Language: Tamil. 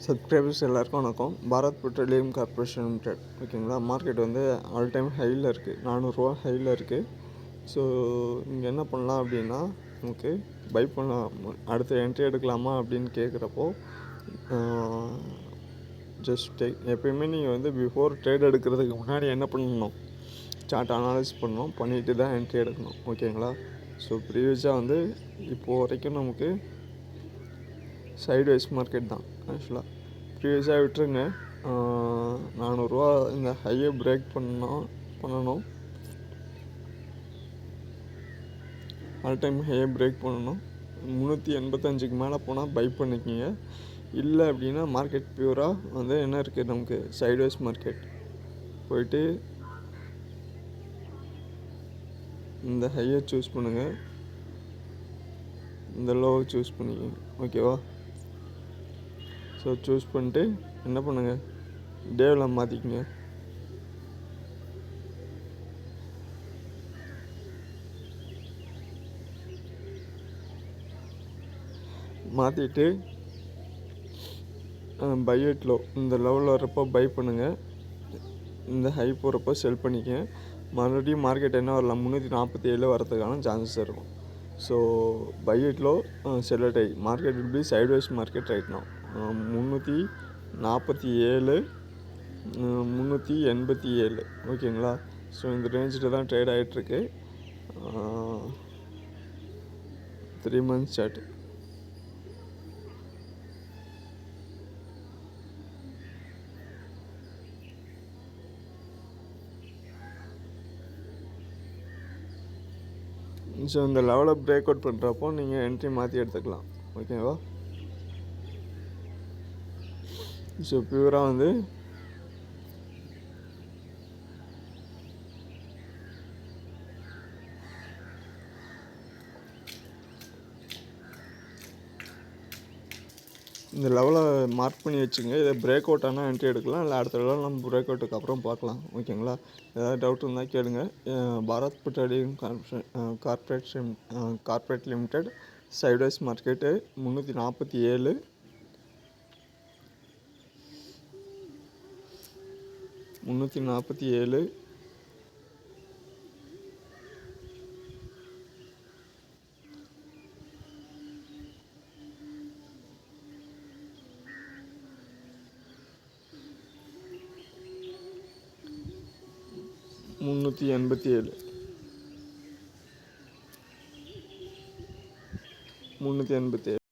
சப்ஸ்கிரைபர்ஸ் எல்லாருக்கும் வணக்கம். பாரத் பெட்ரோலியம் கார்பரேஷன் லிமிடெட் ஓகேங்களா. மார்க்கெட் வந்து ஆல் டைம் ஹையில் இருக்குது, 400 ஹையில் இருக்குது. ஸோ இங்கே என்ன பண்ணலாம் அப்படின்னா, நமக்கு பை பண்ணலாம், அடுத்த என்ட்ரி எடுக்கலாமா அப்படின்னு கேட்குறப்போ ஜஸ்ட் எப்பயுமே நீங்கள் வந்து பிஃபோர் ட்ரேட் எடுக்கிறதுக்கு முன்னாடி என்ன பண்ணணும், சார்ட் அனாலிஸ் பண்ணணும், பண்ணிவிட்டு தான் என்ட்ரி எடுக்கணும் ஓகேங்களா. ஸோ ப்ரீவியஸாக வந்து இப்போது வரைக்கும் நமக்கு சைட்வைஸ் மார்க்கெட் தான். ஆக்சுவலாக ப்ரீவியஸாக விட்டுருங்க, 400 இந்த ஹையை பிரேக் பண்ணணும், ஆல் டைம் ஹையை பிரேக் பண்ணணும். 385க்கு மேலே போனால் பை பண்ணிக்கிங்க. இல்லை அப்படின்னா மார்க்கெட் பியூராக வந்து என்ன இருக்குது, நமக்கு சைட்வைஸ் மார்க்கெட் போயிட்டு இந்த ஹையை சூஸ் பண்ணுங்கள், இந்த லோவை சூஸ் பண்ணிக்கோங்க ஓகேவா. ஸோ சூஸ் பண்ணிட்டு என்ன பண்ணுங்கள், டேவில் மாற்றிக்கிங்க. மாற்றிட்டு பையட் லோ இந்த லெவலில் வரப்போ பை பண்ணுங்கள், இந்த ஹை போகிறப்போ செல் பண்ணிக்க. மறுபடியும் மார்க்கெட் என்ன வரலாம், 347 வரதுக்கான சான்சஸ் இருக்கும். So buy at low sell at high, market will be sideways market right now. 347 387 ஓகேங்களா. ஸோ இந்த ரேஞ்சில் தான் ட்ரேட் ஆகிட்டுருக்கு. 3 months சார்ட். ஸோ இந்த லெவலில் பிரேக் அவுட் பண்ணுறப்போ நீங்கள் என்ட்ரி மாற்றி எடுத்துக்கலாம் ஓகேவா. ஸோ பியூராக வந்து இந்த லெவலை மார்க் பண்ணி வச்சுங்க. இதை பிரேக் அவுட் ஆனால் என்ட்ரி எடுக்கலாம், இல்லை அடுத்த லெவலில் நம்ம பிரேக் அவுட்டுக்கு அப்புறம் பார்க்கலாம் ஓகேங்களா. ஏதாவது டவுட் இருந்தால் கேளுங்க. Bharat petroleum corporate limited sideways market 347 387